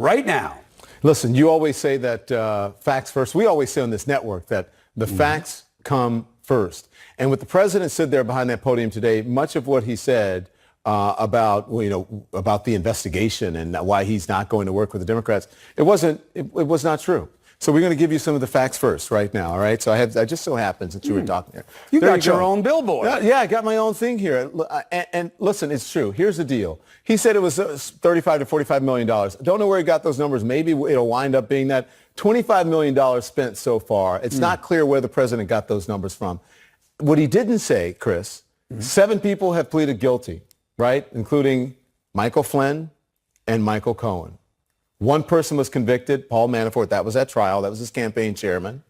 right now. Listen, you always say that facts first. We always say on this network that the facts come first. And with the president stood there behind that podium today, much of what he said about the investigation and why he's not going to work with the Democrats, it was not true. So we're going to give you some of the facts first right now, all right? So I just so happens that you were talking here. You got your own billboard. Yeah, I got my own thing here. And listen, it's true. Here's the deal. He said it was $35 to $45 million. Don't know where he got those numbers. Maybe it'll wind up being that. $25 million spent so far. It's not clear where the president got those numbers from. What he didn't say, Chris, 7 people have pleaded guilty, right? Including Michael Flynn and Michael Cohen. 1 person was convicted, Paul Manafort. That was at trial. That was his campaign chairman.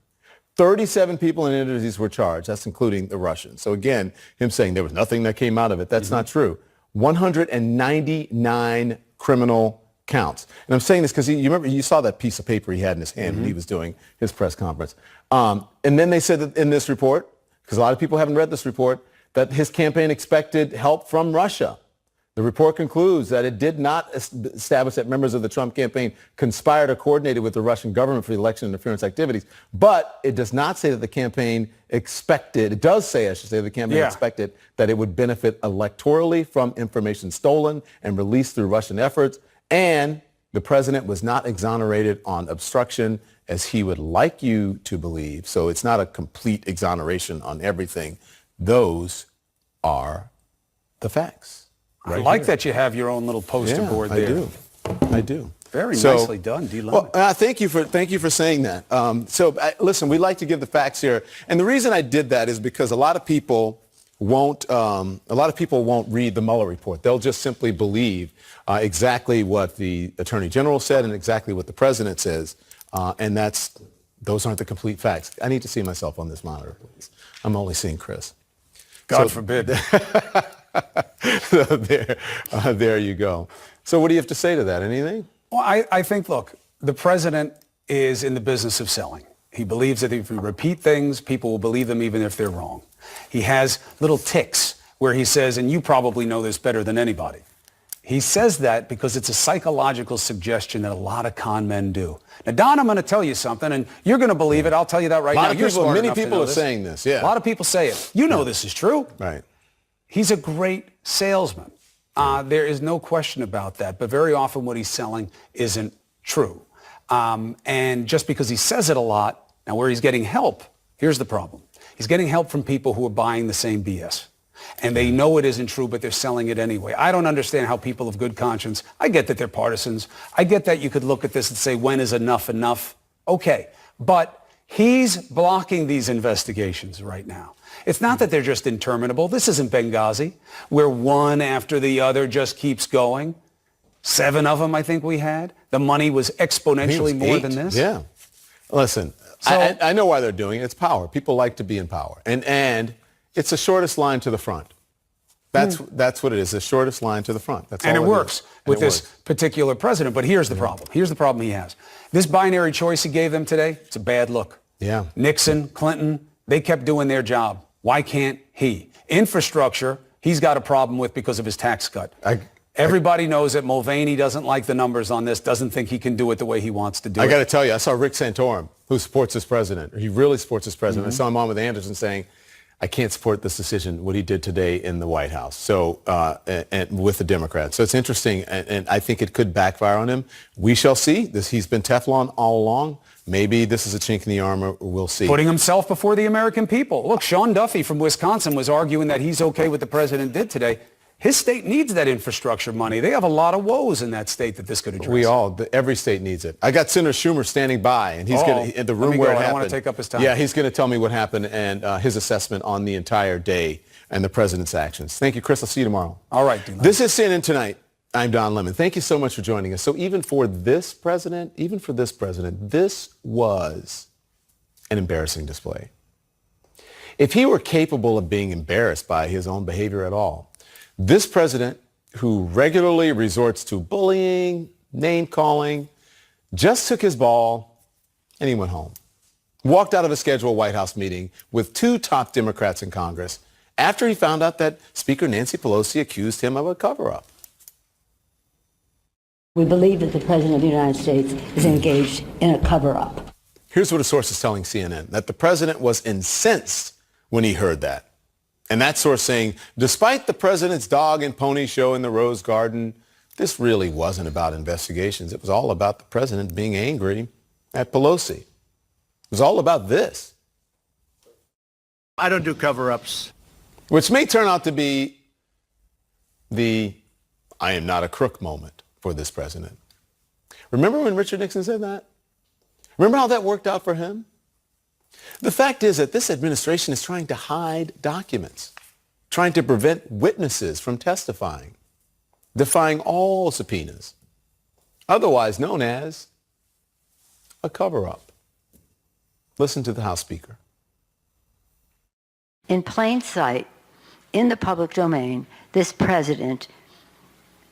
37 people and entities were charged. That's including the Russians. So again, him saying there was nothing that came out of it. That's not true. 199 criminal counts. And I'm saying this because you remember, you saw that piece of paper he had in his hand when he was doing his press conference. And then they said that in this report, because a lot of people haven't read this report, that his campaign expected help from Russia. The report concludes that it did not establish that members of the Trump campaign conspired or coordinated with the Russian government for the election interference activities. But it does not say that the campaign expected, it does say, I should say, the campaign expected that it would benefit electorally from information stolen and released through Russian efforts. And the president was not exonerated on obstruction as he would like you to believe. So it's not a complete exoneration on everything. Those are the facts. Right, I like that you have your own little poster board there. I do. Very nicely done, D-Limit. Well, thank you for saying that. Listen, we like to give the facts here, and the reason I did that is because a lot of people won't read the Mueller report. They'll just simply believe exactly what the Attorney General said and exactly what the President says, and those aren't the complete facts. I need to see myself on this monitor, please. I'm only seeing Chris. God forbid. There you go. So what do you have to say to that? Anything? Well, I think, look, the president is in the business of selling. He believes that if we repeat things, people will believe them even if they're wrong. He has little tics where he says, and you probably know this better than anybody, he says that because it's a psychological suggestion that a lot of con men do. Now, Don, I'm going to tell you something, and you're going to believe it. I'll tell you that right now. Many people are saying this, A lot of people say it. You know this is true. Right. He's a great salesman. There is no question about that. But very often what he's selling isn't true. And just because he says it a lot, now where he's getting help, here's the problem. He's getting help from people who are buying the same BS. And they know it isn't true, but they're selling it anyway. I don't understand how people of good conscience, I get that they're partisans. I get that you could look at this and say, when is enough enough? Okay. But he's blocking these investigations right now. It's not that they're just interminable. This isn't Benghazi, where one after the other just keeps going. 7 of them, I think we had. The money was exponentially more than this. Yeah. Listen, so, I know why they're doing it. It's power. People like to be in power. And it's the shortest line to the front. That's what it is, the shortest line to the front. That's all. And it works with this particular president. But here's the problem. Here's the problem he has. This binary choice he gave them today, it's a bad look. Yeah. Nixon, Clinton, they kept doing their job. Why can't he? Infrastructure, he's got a problem with because of his tax cut. Everybody knows that Mulvaney doesn't like the numbers on this, doesn't think he can do it the way he wants to do it. I got to tell you, I saw Rick Santorum, who supports this president. He really supports this president. I saw him on with Anderson saying, I can't support this decision, what he did today in the White House, so and with the Democrats. So it's interesting, and I think it could backfire on him. We shall see. He's been Teflon all along. Maybe this is a chink in the armor. We'll see. Putting himself before the American people. Look, Sean Duffy from Wisconsin was arguing that he's okay with what the president did today. His state needs that infrastructure money. They have a lot of woes in that state that this could address. Every state needs it. I got Senator Schumer standing by, and he's going to, in the room where it happened. I don't want to take up his time. Yeah, he's going to tell me what happened and his assessment on the entire day and the president's actions. Thank you, Chris. I'll see you tomorrow. All right, D. This is CNN Tonight. I'm Don Lemon. Thank you so much for joining us. So even for this president, this was an embarrassing display. If he were capable of being embarrassed by his own behavior at all, this president, who regularly resorts to bullying, name-calling, just took his ball and he went home. Walked out of a scheduled White House meeting with 2 top Democrats in Congress after he found out that Speaker Nancy Pelosi accused him of a cover-up. We believe that the President of the United States is engaged in a cover-up. Here's what a source is telling CNN, that the president was incensed when he heard that. And that source saying, despite the president's dog and pony show in the Rose Garden, this really wasn't about investigations. It was all about the president being angry at Pelosi. It was all about this. I don't do cover-ups. Which may turn out to be the I am not a crook moment for this president. Remember when Richard Nixon said that? Remember how that worked out for him? The fact is that this administration is trying to hide documents, trying to prevent witnesses from testifying, defying all subpoenas, otherwise known as a cover-up. Listen to the House Speaker. In plain sight, in the public domain, this president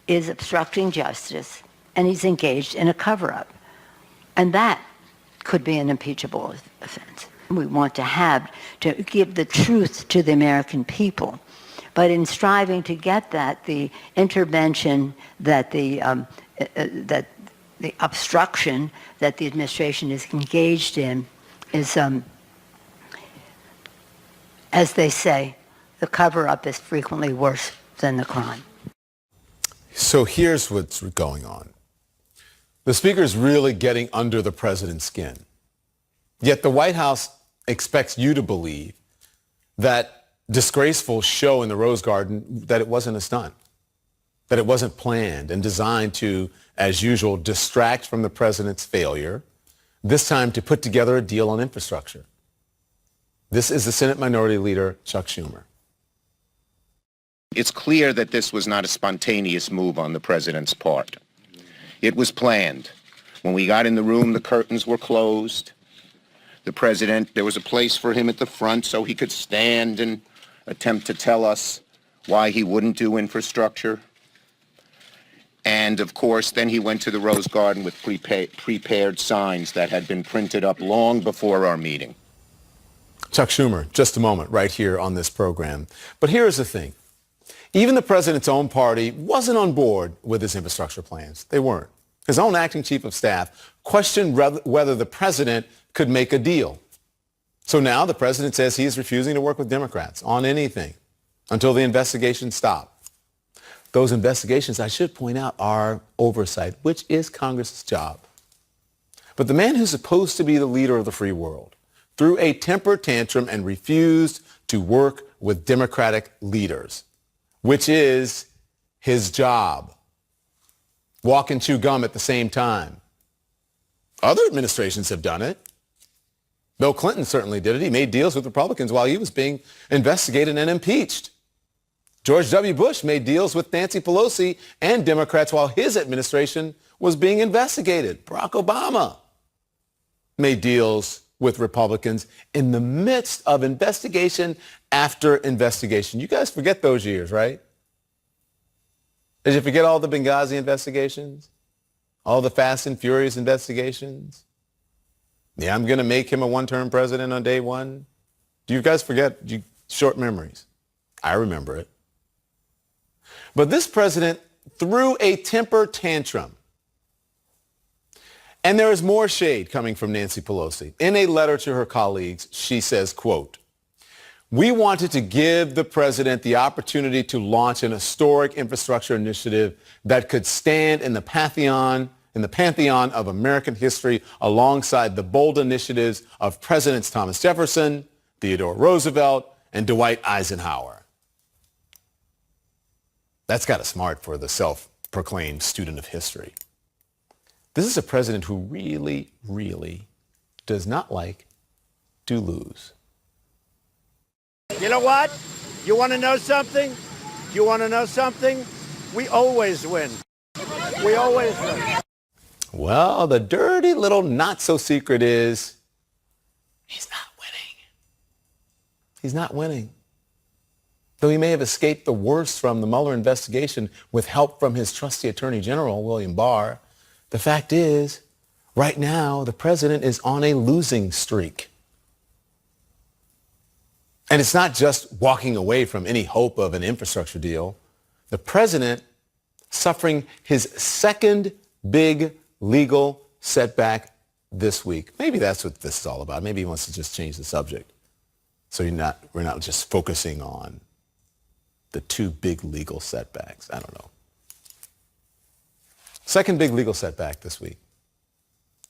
is obstructing justice and he's engaged in a cover-up. And that could be an impeachable offense. We want to give the truth to the American people. But in striving to get that, the intervention that the obstruction that the administration is engaged in is, as they say, the cover-up is frequently worse than the crime. So here's what's going on. The speaker is really getting under the president's skin. Yet the White House expects you to believe that disgraceful show in the Rose Garden, that it wasn't a stunt, that it wasn't planned and designed to, as usual, distract from the president's failure, this time to put together a deal on infrastructure. This is the Senate Minority Leader, Chuck Schumer. It's clear that this was not a spontaneous move on the president's part. It was planned. When we got in the room, the curtains were closed. The president, there was a place for him at the front so he could stand and attempt to tell us why he wouldn't do infrastructure. And of course, then he went to the Rose Garden with prepared signs that had been printed up long before our meeting. Chuck Schumer, just a moment, right here on this program. But here's the thing. Even the president's own party wasn't on board with his infrastructure plans. They weren't. His own acting chief of staff questioned whether the president could make a deal. So now the president says he is refusing to work with Democrats on anything until the investigations stop. Those investigations, I should point out, are oversight, which is Congress's job. But the man who's supposed to be the leader of the free world threw a temper tantrum and refused to work with Democratic leaders, which is his job. Walk and chew gum at the same time. Other administrations have done it. Bill Clinton certainly did it. He made deals with Republicans while he was being investigated and impeached. George W. Bush made deals with Nancy Pelosi and Democrats while his administration was being investigated. Barack Obama made deals with Republicans in the midst of investigation after investigation. You guys forget those years, right? Did you forget all the Benghazi investigations? All the Fast and Furious investigations? Yeah, I'm going to make him a one-term president on day one. Do you guys forget? Short memories. I remember it. But this president threw a temper tantrum. And there is more shade coming from Nancy Pelosi. In a letter to her colleagues, she says, quote, "We wanted to give the president the opportunity to launch an historic infrastructure initiative that could stand in the pantheon of American history alongside the bold initiatives of Presidents Thomas Jefferson, Theodore Roosevelt, and Dwight Eisenhower." That's got to smart for the self-proclaimed student of history. This is a president who really, really does not like to lose. You know what? You want to know something? You want to know something? We always win. We always win. Well, the dirty little not-so-secret is he's not winning. He's not winning. Though he may have escaped the worst from the Mueller investigation with help from his trusty Attorney General, William Barr, the fact is, right now, the president is on a losing streak. And it's not just walking away from any hope of an infrastructure deal. The president suffering his second big legal setback this week. Maybe that's what this is all about. Maybe he wants to just change the subject. So we're not just focusing on the two big legal setbacks. I don't know. Second big legal setback this week.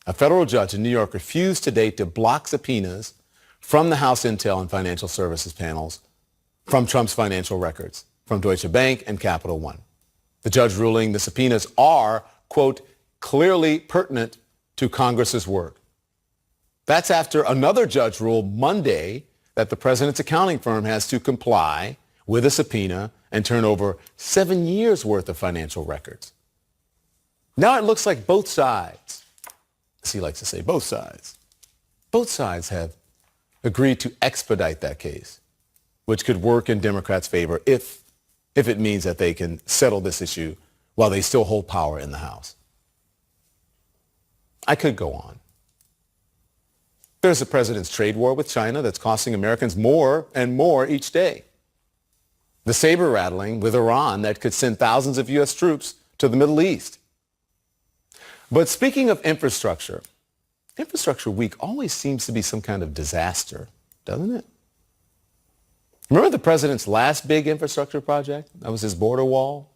A federal judge in New York refused today to block subpoenas from the House Intel and Financial Services panels from Trump's financial records from Deutsche Bank and Capital One. The judge ruling the subpoenas are, quote, clearly pertinent to Congress's work. That's after another judge ruled Monday that the president's accounting firm has to comply with a subpoena and turn over 7 years' worth of financial records. Now it looks like both sides, as he likes to say, both sides have agreed to expedite that case, which could work in Democrats' favor if it means that they can settle this issue while they still hold power in the House. I could go on. There's the president's trade war with China that's costing Americans more and more each day. The saber rattling with Iran that could send thousands of U.S. troops to the Middle East. But speaking of infrastructure, Infrastructure Week always seems to be some kind of disaster, doesn't it? Remember the president's last big infrastructure project? That was his border wall,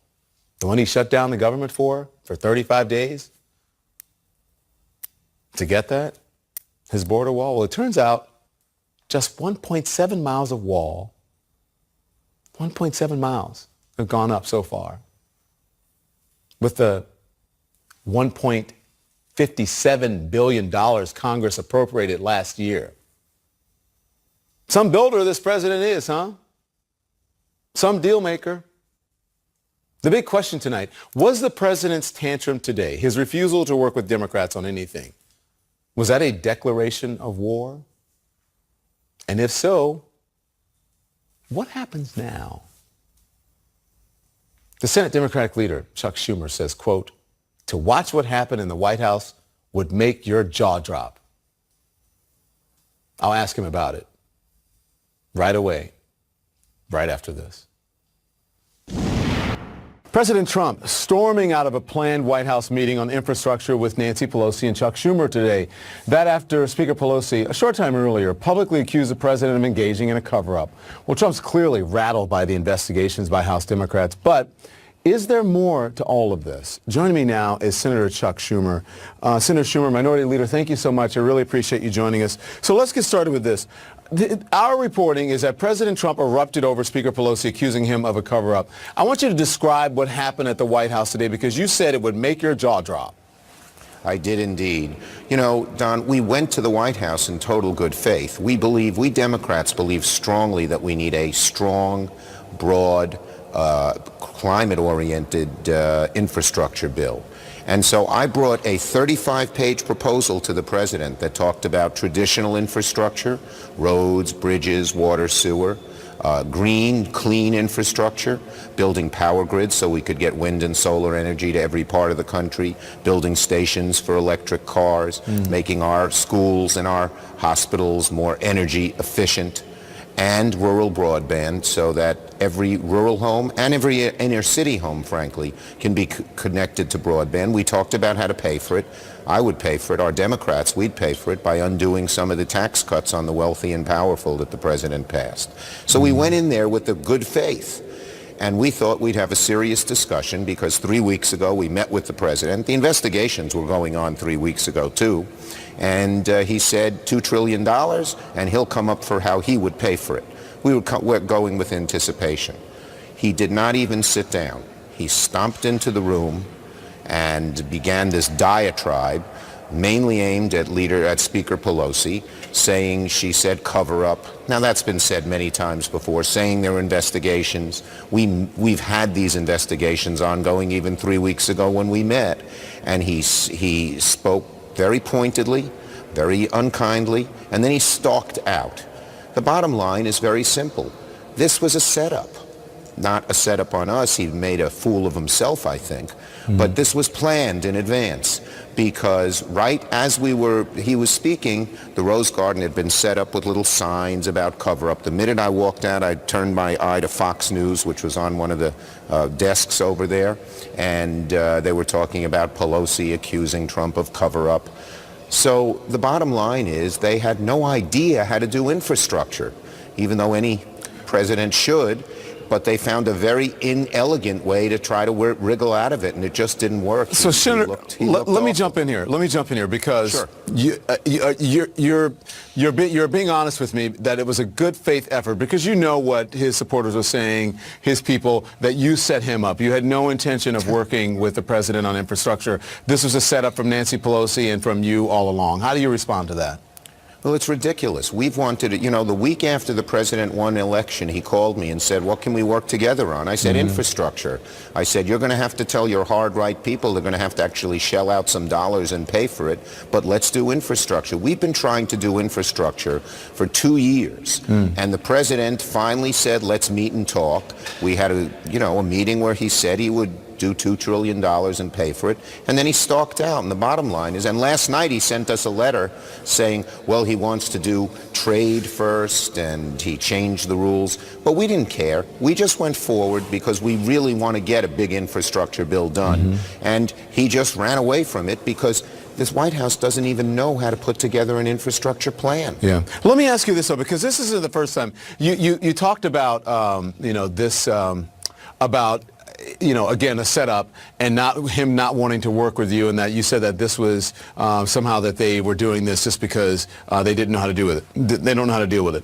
the one he shut down the government for 35 days to get that, his border wall. Well, it turns out just 1.7 miles of wall, 1.7 miles have gone up so far. With the $1.57 billion Congress appropriated last year. Some builder this president is, huh? Some deal maker. The big question tonight, was the president's tantrum today, his refusal to work with Democrats on anything, was that a declaration of war? And if so, what happens now? The Senate Democratic leader, Chuck Schumer, says, quote, to watch what happened in the White House would make your jaw drop. I'll ask him about it right away, right after this. President Trump storming out of a planned White House meeting on infrastructure with Nancy Pelosi and Chuck Schumer today. That after Speaker Pelosi, a short time earlier, publicly accused the president of engaging in a cover-up. Well, Trump's clearly rattled by the investigations by House Democrats, but is there more to all of this? Joining me now is Senator Chuck Schumer. Senator Schumer, Minority Leader, thank you so much. I really appreciate you joining us. So let's get started with this. Our reporting is that President Trump erupted over Speaker Pelosi, accusing him of a cover-up. I want you to describe what happened at the White House today, because you said it would make your jaw drop. I did indeed. You know, Don, we went to the White House in total good faith. We Democrats believe strongly that we need a strong, broad, climate-oriented infrastructure bill. And so I brought a 35-page proposal to the president that talked about traditional infrastructure, roads, bridges, water, sewer, green, clean infrastructure, building power grids so we could get wind and solar energy to every part of the country, building stations for electric cars, making our schools and our hospitals more energy efficient, and rural broadband so that every rural home and every inner city home, frankly, can be connected to broadband. We talked about how to pay for it. I would pay for it. Our Democrats, we'd pay for it by undoing some of the tax cuts on the wealthy and powerful that the president passed. So we went in there with the good faith. And we thought we'd have a serious discussion because 3 weeks ago we met with the president. The investigations were going on 3 weeks ago, too. And he said $2 trillion, and he'll come up for how he would pay for it. We were going with anticipation. He did not even sit down. He stomped into the room and began this diatribe, mainly aimed at Speaker Pelosi, saying she said cover up. Now that's been said many times before, saying there are investigations. We've had these investigations ongoing even 3 weeks ago when we met. And he spoke very pointedly, very unkindly, and then he stalked out. The bottom line is very simple. This was a setup. not a setup on us. He made a fool of himself, I think. But this was planned in advance, because right as he was speaking, the Rose Garden had been set up with little signs about cover-up. The minute I walked out, I turned my eye to Fox News, which was on one of the desks over there, and they were talking about Pelosi accusing Trump of cover-up. So the bottom line is they had no idea how to do infrastructure, even though any president should. But they found a very inelegant way to try to wriggle out of it, and it just didn't work. So, Senator, let me jump in here. Let me jump in here because Sure. you're being honest with me that it was a good faith effort, because you know what his supporters were saying, his people, that you set him up. You had no intention of working with the president on infrastructure. This was a setup from Nancy Pelosi and from you all along. How do you respond to that? Well, it's ridiculous. We've wanted it. You know, the week after the president won the election, he called me and said, what can we work together on? I said, infrastructure. I said, you're going to have to tell your hard right people they're going to have to actually shell out some dollars and pay for it, but let's do infrastructure. We've been trying to do infrastructure for 2 years, and the president finally said, let's meet and talk. We had a meeting where he said he would do $2 trillion and pay for it, and then he stalked out. And the bottom line is, and last night he sent us a letter saying, well, he wants to do trade first, and he changed the rules. But we didn't care. We just went forward because we really want to get a big infrastructure bill done. And he just ran away from it because this White House doesn't even know how to put together an infrastructure plan. Yeah. Let me ask you this, though, because this isn't the first time. You talked about, about again, a setup, and him not wanting to work with you, and that you said that this was somehow that they were doing this just because they didn't know how to do with it. They don't know how to deal with it.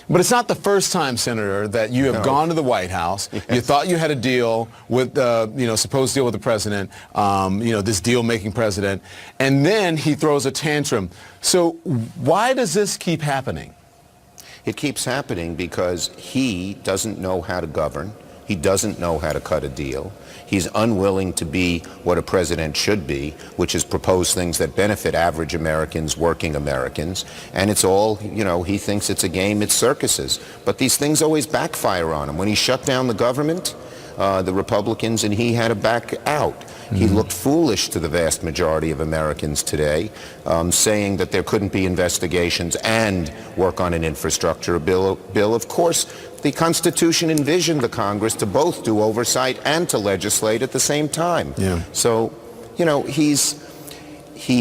But it's not the first time, Senator, that you have gone to the White House. Yes. You thought you had a deal with, supposed deal with the president, this deal-making president, and then he throws a tantrum. So why does this keep happening? It keeps happening because he doesn't know how to govern. He doesn't know how to cut a deal. He's unwilling to be what a president should be, which is propose things that benefit average Americans, working Americans. And it's all, he thinks it's a game, it's circuses. But these things always backfire on him. When he shut down the government, the Republicans, and he had to back out. He looked foolish to the vast majority of Americans today, saying that there couldn't be investigations and work on an infrastructure bill. Of course, the Constitution envisioned the Congress to both do oversight and to legislate at the same time. Yeah. So, he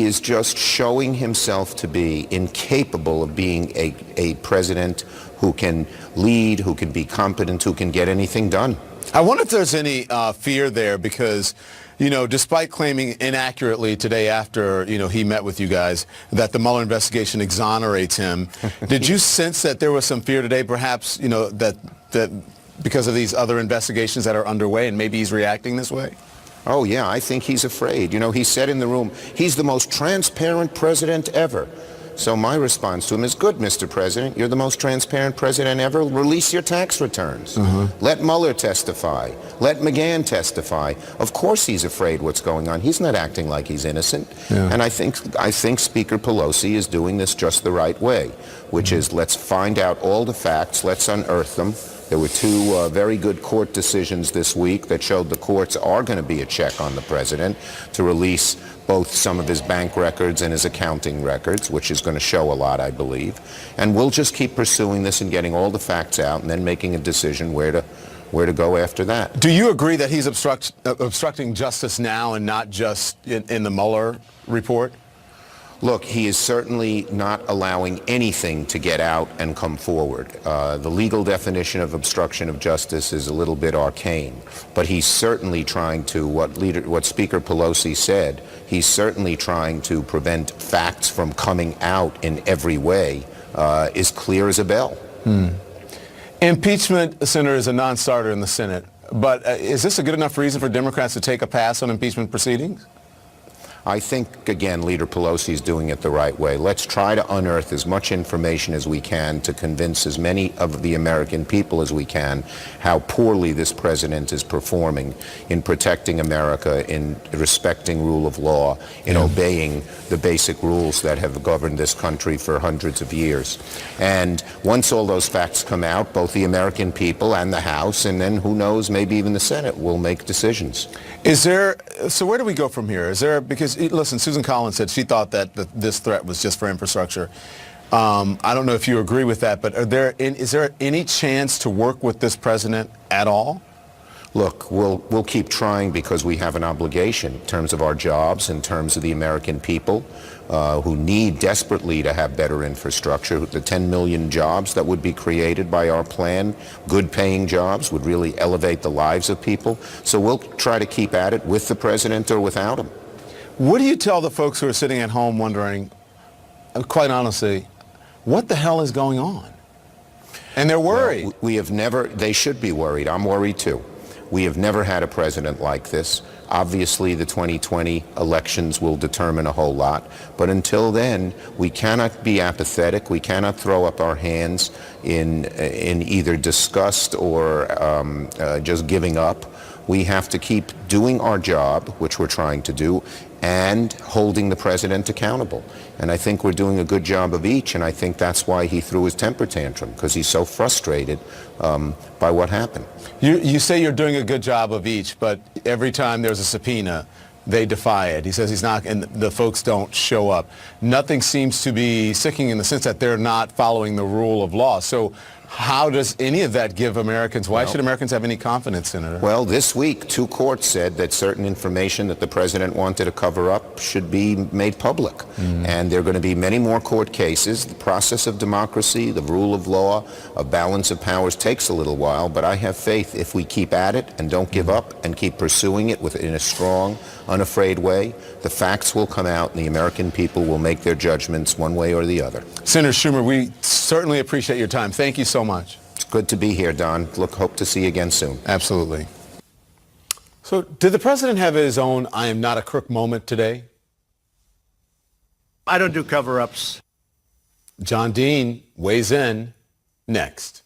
is just showing himself to be incapable of being a president who can lead, who can be competent, who can get anything done. I wonder if there's any fear there because, despite claiming inaccurately today after, he met with you guys, that the Mueller investigation exonerates him, did you sense that there was some fear today, perhaps, that because of these other investigations that are underway and maybe he's reacting this way? Oh, yeah, I think he's afraid. He said in the room, he's the most transparent president ever. So my response to him is, good, Mr. President, you're the most transparent president ever. Release your tax returns. Let Mueller testify. Let McGahn testify. Of course he's afraid what's going on. He's not acting like he's innocent. Yeah. And I think Speaker Pelosi is doing this just the right way, which is let's find out all the facts, let's unearth them. There were two very good court decisions this week that showed the courts are going to be a check on the president to release both some of his bank records and his accounting records, which is going to show a lot, I believe. And we'll just keep pursuing this and getting all the facts out and then making a decision where to go after that. Do you agree that he's obstructing justice now and not just in the Mueller report? Look, he is certainly not allowing anything to get out and come forward. The legal definition of obstruction of justice is a little bit arcane, but he's certainly trying to, what Speaker Pelosi said, he's certainly trying to prevent facts from coming out in every way, is clear as a bell. Impeachment, Senator, is a non-starter in the Senate, but is this a good enough reason for Democrats to take a pass on impeachment proceedings? I think, again, Leader Pelosi is doing it the right way. Let's try to unearth as much information as we can to convince as many of the American people as we can how poorly this president is performing in protecting America, in respecting rule of law, in obeying the basic rules that have governed this country for hundreds of years. And once all those facts come out, both the American people and the House, and then who knows, maybe even the Senate will make decisions. So where do we go from here? Because listen, Susan Collins said she thought that this threat was just for infrastructure. I don't know if you agree with that, but is there any chance to work with this president at all? Look, we'll keep trying because we have an obligation in terms of our jobs, in terms of the American people who need desperately to have better infrastructure. The 10 million jobs that would be created by our plan, good paying jobs, would really elevate the lives of people. So we'll try to keep at it with the president or without him. What do you tell the folks who are sitting at home wondering, quite honestly, what the hell is going on? And they're worried. Well, they should be worried. I'm worried too. We have never had a president like this. Obviously, the 2020 elections will determine a whole lot. But until then, we cannot be apathetic. We cannot throw up our hands in either disgust or just giving up. We have to keep doing our job, which we're trying to do, and holding the president accountable. And I think we're doing a good job of each, and I think that's why he threw his temper tantrum, because he's so frustrated by what happened. You say you're doing a good job of each, but every time there's a subpoena, they defy it. He says he's not, and the folks don't show up. Nothing seems to be sticking in the sense that they're not following the rule of law. So how does any of that give Americans, why should Americans have any confidence in it? Well, this week, 2 courts said that certain information that the president wanted to cover up should be made public. And there are going to be many more court cases. The process of democracy, the rule of law, a balance of powers takes a little while, but I have faith if we keep at it and don't give up and keep pursuing it in a strong, unafraid way, the facts will come out and the American people will make their judgments one way or the other. Senator Schumer, we certainly appreciate your time. Thank you so much. It's good to be here, Don. Hope to see you again soon. Absolutely. So did the president have his own I am not a crook moment today? I don't do cover-ups. John Dean weighs in next.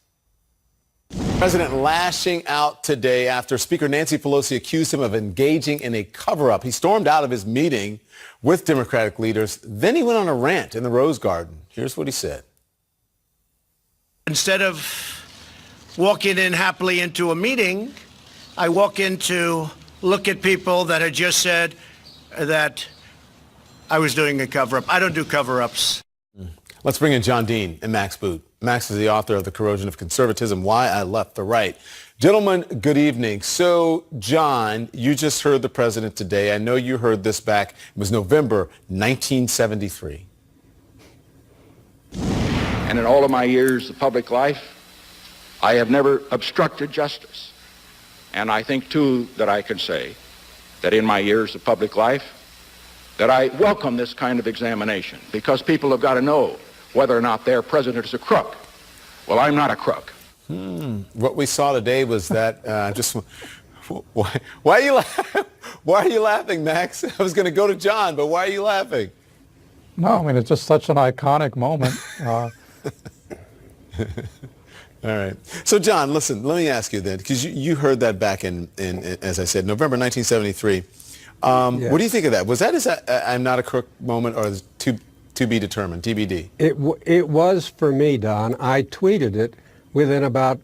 President lashing out today after Speaker Nancy Pelosi accused him of engaging in a cover-up. He stormed out of his meeting with Democratic leaders. Then he went on a rant in the Rose Garden. Here's what he said. Instead of walking in happily into a meeting, I walk in to look at people that had just said that I was doing a cover-up. I don't do cover-ups. Let's bring in John Dean and Max Boot. Max is the author of The Corrosion of Conservatism, Why I Left the Right. Gentlemen, good evening. So, John, you just heard the president today. I know you heard this back. It was November 1973. And in all of my years of public life, I have never obstructed justice. And I think, too, that I can say that in my years of public life, that I welcome this kind of examination, because people have got to know whether or not their president is a crook. Well, I'm not a crook. What we saw today was that why are you laughing? Why are you laughing, Max? I was going to go to John, but why are you laughing? No, I mean, it's just such an iconic moment. All right. So, John, listen, let me ask you then, because you heard that back in, as I said, November 1973. Yes. What do you think of that? Was that I'm not a crook moment, or is to be determined, TBD? It was for me, Don. I tweeted it within about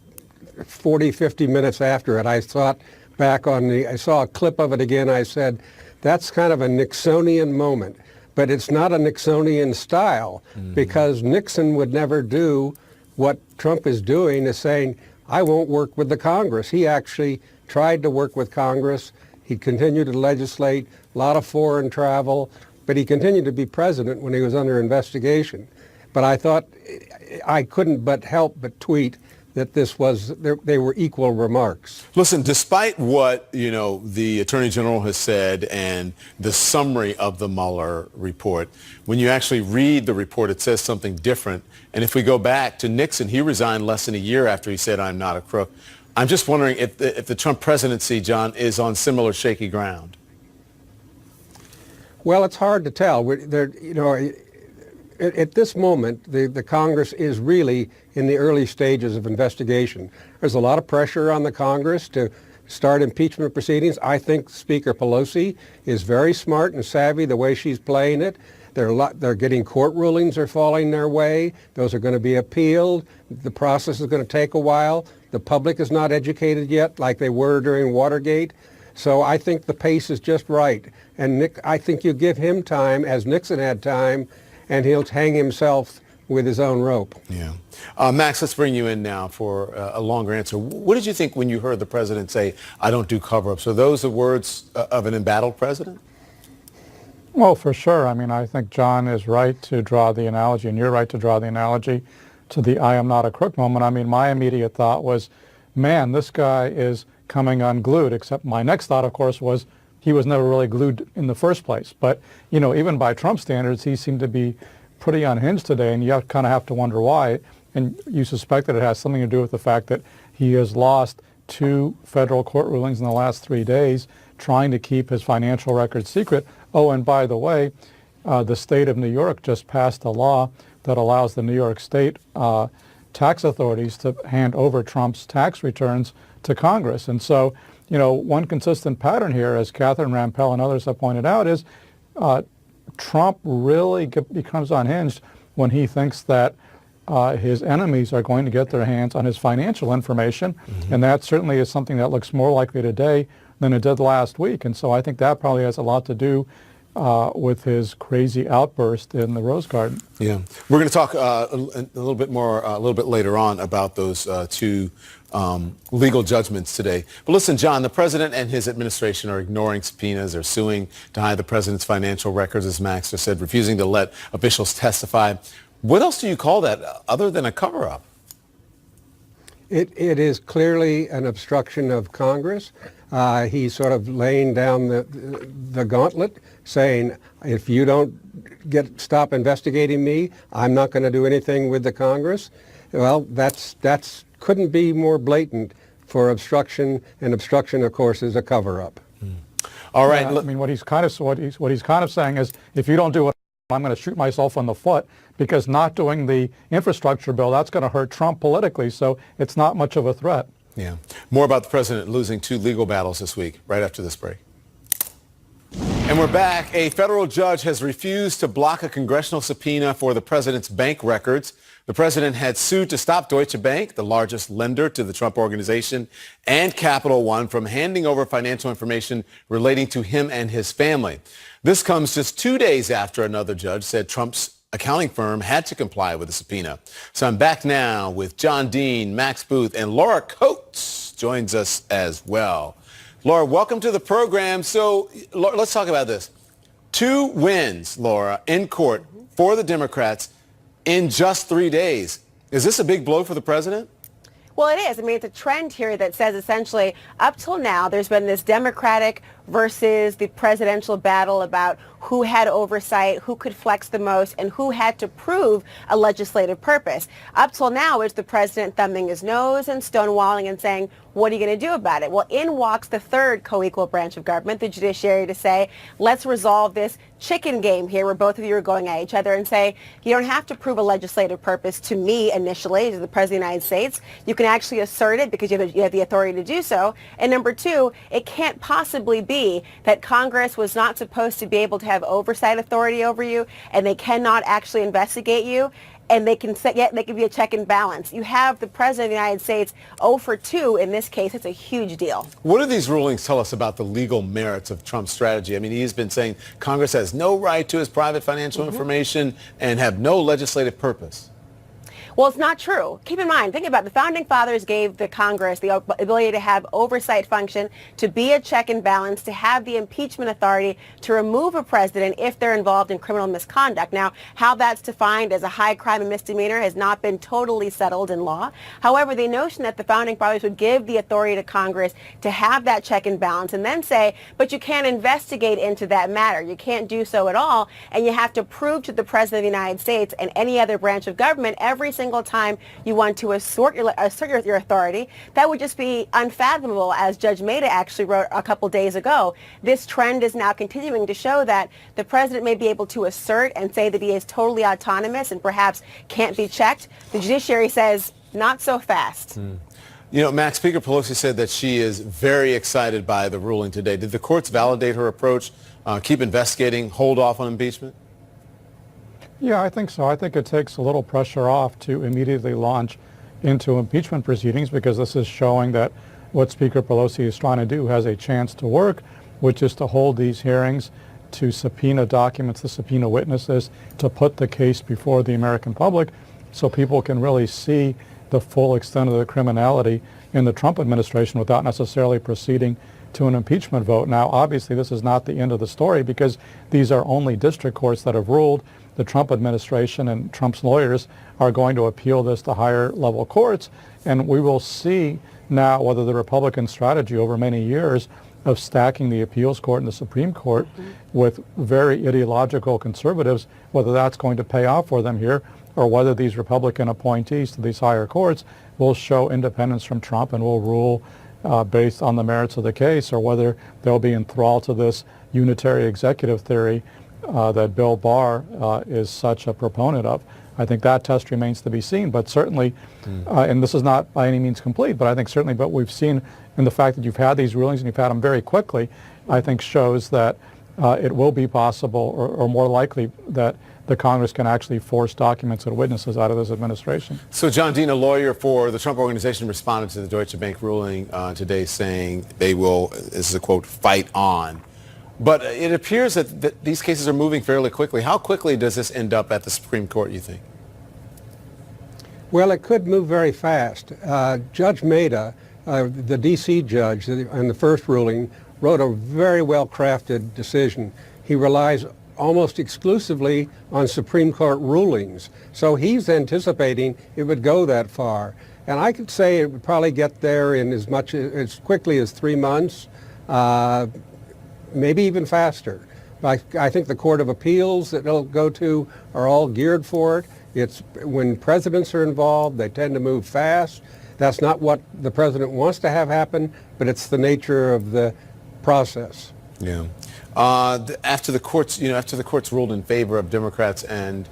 40, 50 minutes after it. I saw it back I saw a clip of it again. I said, that's kind of a Nixonian moment. But it's not a Nixonian style, because Nixon would never do what Trump is doing, is saying, I won't work with the Congress. He actually tried to work with Congress. He continued to legislate, a lot of foreign travel, but he continued to be president when he was under investigation. But I thought I couldn't help but tweet that they were equal remarks. Listen, despite what, the Attorney General has said and the summary of the Mueller report, when you actually read the report, it says something different. And if we go back to Nixon, he resigned less than a year after he said, I'm not a crook. I'm just wondering if the Trump presidency, John, is on similar shaky ground. Well, it's hard to tell. At this moment, the Congress is really in the early stages of investigation. There's a lot of pressure on the Congress to start impeachment proceedings. I think Speaker Pelosi is very smart and savvy the way she's playing it. They're getting court rulings are falling their way. Those are going to be appealed. The process is going to take a while. The public is not educated yet like they were during Watergate. So I think the pace is just right. And I think you give him time, as Nixon had time, and he'll hang himself with his own rope. Yeah. Max, let's bring you in now for a longer answer. What did you think when you heard the president say, "I don't do cover-ups"? Are those the words of an embattled president? Well, for sure. I mean, I think John is right to draw the analogy, and you're right to draw the analogy to the "I am not a crook" moment. I mean, my immediate thought was, man, this guy is coming unglued, except my next thought, of course, was he was never really glued in the first place. But, you know, even by Trump standards, he seemed to be pretty unhinged today, and you kind of have to wonder why. And you suspect that it has something to do with the fact that he has lost 2 federal court rulings in the last 3 days trying to keep his financial records secret. Oh, and by the way, the state of New York just passed a law that allows the New York State tax authorities to hand over Trump's tax returns to Congress. And so, you know, one consistent pattern here, as Catherine Rampell and others have pointed out, is Trump really becomes unhinged when he thinks that his enemies are going to get their hands on his financial information. Mm-hmm. And that certainly is something that looks more likely today than it did last week. And so I think that probably has a lot to do with his crazy outburst in the Rose Garden. Yeah. We're going to talk a little bit more, a little bit later on about those 2 legal judgments today. But listen, John, the president and his administration are ignoring subpoenas. They're suing to hide the president's financial records, as Max just said, refusing to let officials testify. What else do you call that other than a cover-up? It is clearly an obstruction of Congress. He's sort of laying down the gauntlet, saying, if you don't stop investigating me, I'm not going to do anything with the Congress. Well, that's couldn't be more blatant for obstruction, and obstruction, of course, is a cover-up. All right. I mean, what he's kind of saying is, if you don't do it, I'm going to shoot myself in the foot, because not doing the infrastructure bill, that's going to hurt Trump politically. So it's not much of a threat. Yeah. More about the president losing 2 legal battles this week, right after this break. And we're back. A federal judge has refused to block a congressional subpoena for the president's bank records. The president had sued to stop Deutsche Bank, the largest lender to the Trump organization, and Capital One from handing over financial information relating to him and his family. This comes just 2 days after another judge said Trump's accounting firm had to comply with the subpoena. So I'm back now with John Dean, Max Booth, and Laura Coates joins us as well. Laura, welcome to the program. So Laura, let's talk about this. 2 wins, Laura, in court for the Democrats in just 3 days. Is this a big blow for the president? Well, it is. I mean, it's a trend here that says essentially up till now there's been this Democratic versus the presidential battle about who had oversight, who could flex the most, and who had to prove a legislative purpose. Up till now, it's the president thumbing his nose and stonewalling and saying, what are you going to do about it? Well, in walks the third co-equal branch of government, the judiciary, to say, let's resolve this chicken game here where both of you are going at each other and say, you don't have to prove a legislative purpose to me initially, to the President of the United States. You can actually assert it because you have the authority to do so. And number 2, it can't possibly be that Congress was not supposed to be able to have oversight authority over you, and they cannot actually investigate you, and they can be a check and balance. You have the President of the United States 0 for 2 in this case. It's a huge deal. What do these rulings tell us about the legal merits of Trump's strategy? I mean, he's been saying Congress has no right to his private financial information and have no legislative purpose. Well, it's not true. Keep in mind, think about it. The Founding Fathers gave the Congress the ability to have oversight function, to be a check and balance, to have the impeachment authority to remove a president if they're involved in criminal misconduct. Now, how that's defined as a high crime and misdemeanor has not been totally settled in law. However, the notion that the Founding Fathers would give the authority to Congress to have that check and balance and then say, but you can't investigate into that matter. You can't do so at all. And you have to prove to the President of the United States and any other branch of government every single single time you want to assert your authority. That would just be unfathomable, as Judge Maida actually wrote a couple days ago. This trend is now continuing to show that the president may be able to assert and say that he is totally autonomous and perhaps can't be checked. The judiciary says, not so fast. You know, Max, Speaker Pelosi said that she is very excited by the ruling today. Did the courts validate her approach, keep investigating, hold off on impeachment? Yeah, I think so. I think it takes a little pressure off to immediately launch into impeachment proceedings, because this is showing that what Speaker Pelosi is trying to do has a chance to work, which is to hold these hearings, to subpoena documents, to subpoena witnesses, to put the case before the American public so people can really see the full extent of the criminality in the Trump administration without necessarily proceeding to an impeachment vote. Now, obviously, this is not the end of the story, because these are only district courts that have ruled. The Trump administration and Trump's lawyers are going to appeal this to higher level courts, and we will see now whether the Republican strategy over many years of stacking the appeals court and the Supreme Court with very ideological conservatives, whether that's going to pay off for them here, or whether these Republican appointees to these higher courts will show independence from Trump and will rule based on the merits of the case, or whether they'll be enthralled to this unitary executive theory that Bill Barr is such a proponent of. I think that test remains to be seen, but certainly, and this is not by any means complete, but I think certainly what we've seen in the fact that you've had these rulings and you've had them very quickly, I think shows that it will be possible, or more likely, that the Congress can actually force documents and witnesses out of this administration. So John Dean, a lawyer for the Trump Organization, responded to the Deutsche Bank ruling today, saying they will, this is a quote, fight on. But it appears that these cases are moving fairly quickly. How quickly does this end up at the Supreme Court, you think? Well, it could move very fast. Judge Maida, the D.C. judge in the first ruling, wrote a very well-crafted decision. He relies almost exclusively on Supreme Court rulings. So he's anticipating it would go that far. And I could say it would probably get there in as quickly as 3 months, maybe even faster. I think the Court of Appeals that it'll go to are all geared for it. It's when presidents are involved, they tend to move fast. That's not what the president wants to have happen, but it's the nature of the process. Yeah. After the courts ruled in favor of Democrats and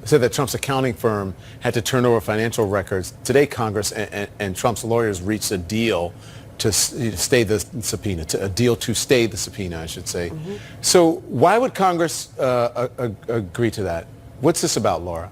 said that Trump's accounting firm had to turn over financial records, today Congress and Trump's lawyers reached a deal to stay the subpoena, I should say. So why would Congress agree to that? What's this about, Laura?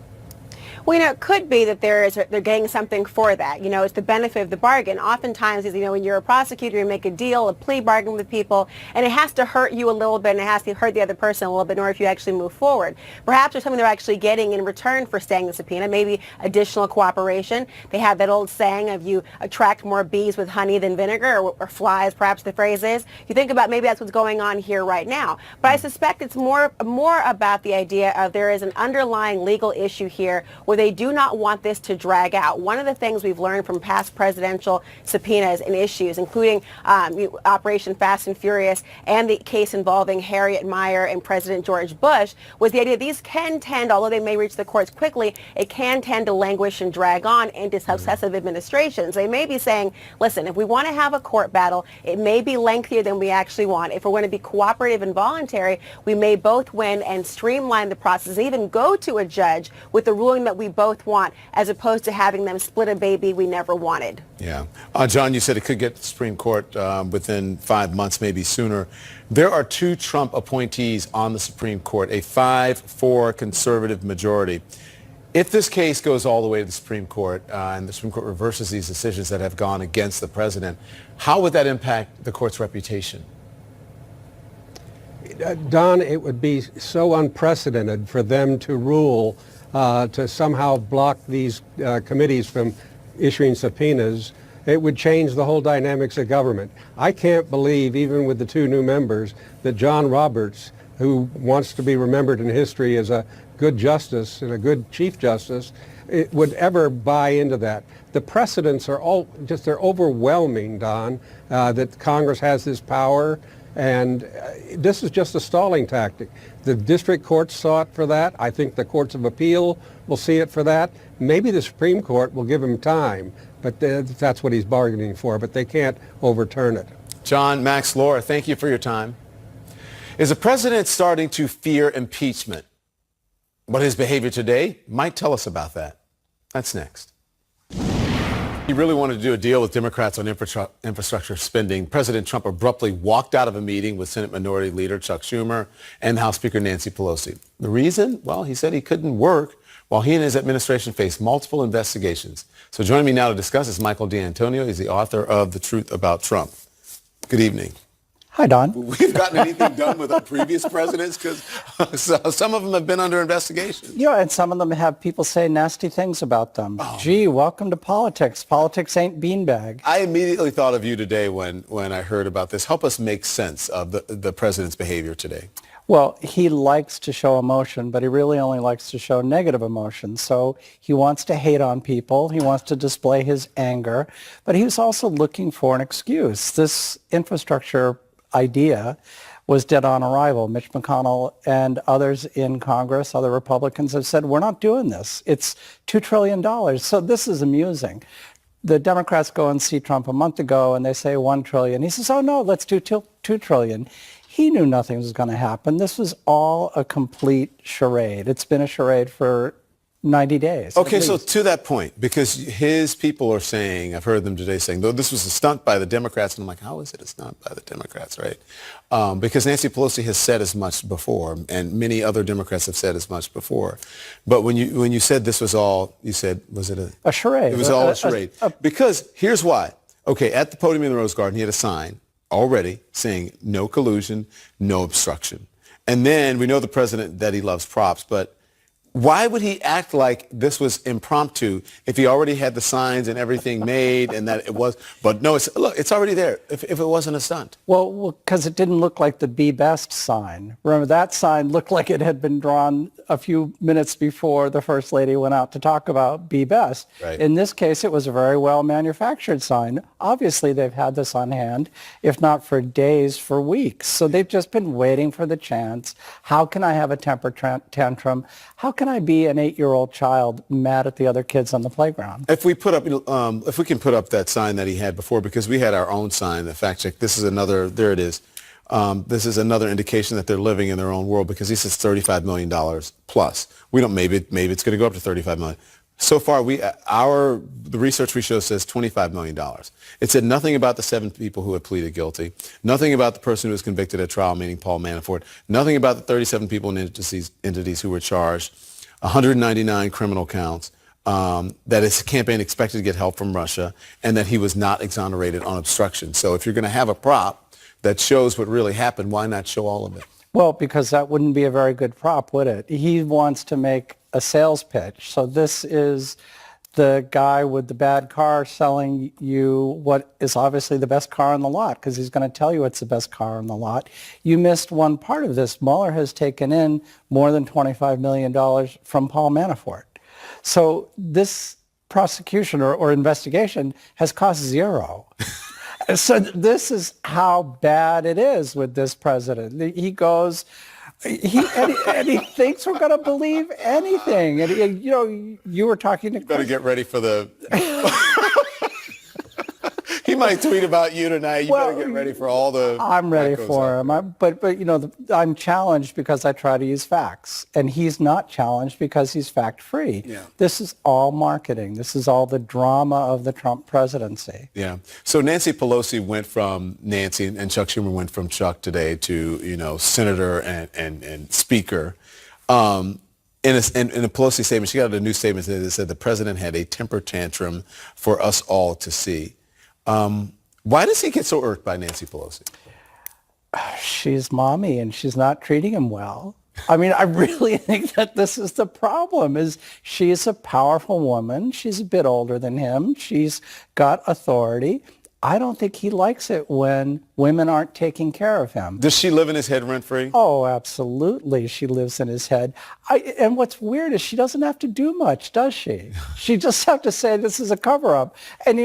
Well, it could be that they're getting something for that. It's the benefit of the bargain. Oftentimes, when you're a prosecutor, you make a deal, a plea bargain with people, and it has to hurt you a little bit, and it has to hurt the other person a little bit in order if you actually move forward. Perhaps there's something they're actually getting in return for staying the subpoena, maybe additional cooperation. They have that old saying of you attract more bees with honey than vinegar, or flies, perhaps the phrase is. You think about maybe that's what's going on here right now. But I suspect it's more about the idea of there is an underlying legal issue here where they do not want this to drag out. One of the things we've learned from past presidential subpoenas and issues, including Operation Fast and Furious and the case involving Harriet Mier and President George Bush, was the idea that these can tend, although they may reach the courts quickly, it can tend to languish and drag on into successive administrations. They may be saying, listen, if we want to have a court battle, it may be lengthier than we actually want. If we're going to be cooperative and voluntary, we may both win and streamline the process, even go to a judge with the ruling that we both want, as opposed to having them split a baby we never wanted. Yeah. John, you said it could get to the Supreme Court within 5 months, maybe sooner. There are 2 Trump appointees on the Supreme Court, a 5-4 conservative majority. If this case goes all the way to the Supreme Court and the Supreme Court reverses these decisions that have gone against the president, how would that impact the court's reputation? Don, it would be so unprecedented for them to rule to somehow block these committees from issuing subpoenas. It would change the whole dynamics of government. I can't believe, even with the 2 new members, that John Roberts, who wants to be remembered in history as a good justice and a good Chief Justice, would ever buy into that. The precedents are they're overwhelming, Don, that Congress has this power. And this is just a stalling tactic. The district courts saw it for that. I think the courts of appeal will see it for that. Maybe the Supreme Court will give him time, but that's what he's bargaining for, but they can't overturn it. John, Max, Laura, thank you for your time. Is the president starting to fear impeachment? But his behavior today might tell us about that. That's next. He really wanted to do a deal with Democrats on infrastructure spending. President Trump abruptly walked out of a meeting with Senate Minority Leader Chuck Schumer and House Speaker Nancy Pelosi. The reason? Well, he said he couldn't work while he and his administration faced multiple investigations. So joining me now to discuss is Michael D'Antonio. He's the author of The Truth About Trump. Good evening. Hi, Don. We've gotten anything done with our previous presidents? Because some of them have been under investigation. Yeah, and some of them have people say nasty things about them. Oh. Gee, welcome to politics. Politics ain't beanbag. I immediately thought of you today when I heard about this. Help us make sense of the president's behavior today. Well, he likes to show emotion, but he really only likes to show negative emotion. So he wants to hate on people. He wants to display his anger. But he was also looking for an excuse. This infrastructure idea was dead on arrival. Mitch McConnell and others in Congress, other Republicans have said, we're not doing this. It's $2 trillion. So this is amusing. The Democrats go and see Trump a month ago and they say $1 trillion. He says, oh no, let's do $2 trillion. He knew nothing was going to happen. This was all a complete charade. It's been a charade for 90 days. Okay, so to that point, because his people are saying, I've heard them today saying, though this was a stunt by the Democrats, and I'm like, how is it a stunt by the Democrats, right? Because Nancy Pelosi has said as much before, and many other Democrats have said as much before. But when you said this was all, you said, was it a charade? It was all a charade. Because here's why. Okay, at the podium in the Rose Garden, he had a sign already saying no collusion, no obstruction. And then we know the president that he loves props, but why would he act like this was impromptu if he already had the signs and everything made and that it was? But no, it's already there if it wasn't a stunt. Well, because it didn't look like the Be Best sign. Remember, that sign looked like it had been drawn a few minutes before the First Lady went out to talk about Be Best. Right. In this case, it was a very well manufactured sign. Obviously, they've had this on hand, if not for days, for weeks. So they've just been waiting for the chance. How can I have a temper tantrum? How can I be an 8-year-old child mad at the other kids on the playground? If we put up, if we can put up that sign that he had before, because we had our own sign, the fact check. This is another. There it is. This is another indication that they're living in their own world because he says $35 million plus. We don't. Maybe it's going to go up to $35 million. So far, the research we show says $25 million. It said nothing about the 7 people who have pleaded guilty, nothing about the person who was convicted at trial, meaning Paul Manafort, nothing about the 37 people and entities who were charged, 199 criminal counts, that his campaign expected to get help from Russia, and that he was not exonerated on obstruction. So if you're going to have a prop that shows what really happened, why not show all of it? Well, because that wouldn't be a very good prop, would it? He wants to make a sales pitch. So this is the guy with the bad car selling you what is obviously the best car on the lot because he's going to tell you it's the best car on the lot. You missed one part of this. Mueller has taken in more than $25 million from Paul Manafort. So this prosecution or investigation has cost zero. So this is how bad it is with this president. He goes, and he thinks we're going to believe anything. And you were talking to. You better get ready for the. He might tweet about you tonight. You better get ready for all the. I'm ready for him. But I'm challenged because I try to use facts, and he's not challenged because he's fact-free. Yeah. This is all marketing. This is all the drama of the Trump presidency. Yeah. So Nancy Pelosi went from Nancy, and Chuck Schumer went from Chuck today to senator and speaker. In a Pelosi statement, she got a new statement that said the president had a temper tantrum for us all to see. Why does he get so irked by Nancy Pelosi? She's mommy and she's not treating him well. I mean, I really think that this is the problem, is she's a powerful woman. She's a bit older than him. She's got authority. I don't think he likes it when women aren't taking care of him. Does she live in his head rent-free? Oh, absolutely. She lives in his head. And what's weird is she doesn't have to do much, does she? She just have to say this is a cover-up. And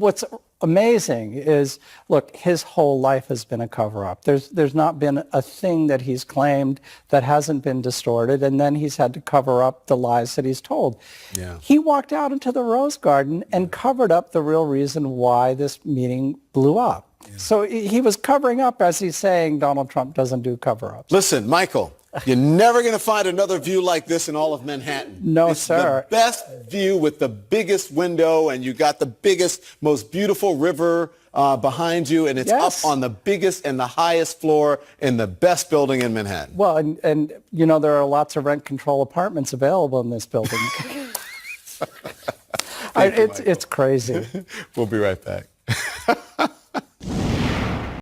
what's amazing is, look, his whole life has been a cover-up. There's not been a thing that he's claimed that hasn't been distorted, and then he's had to cover up the lies that he's told. Yeah. He walked out into the Rose Garden and covered up the real reason why this meeting blew up. Yeah. So he was covering up as he's saying Donald Trump doesn't do cover-ups. Listen, Michael, you're never going to find another view like this in all of Manhattan. No, it's sir. The best view with the biggest window, and you got the biggest, most beautiful river behind you, and it's Yes. up on the biggest and the highest floor in the best building in Manhattan. Well, and you know, there are lots of rent control apartments available in this building. Thank you, It's crazy. We'll be right back.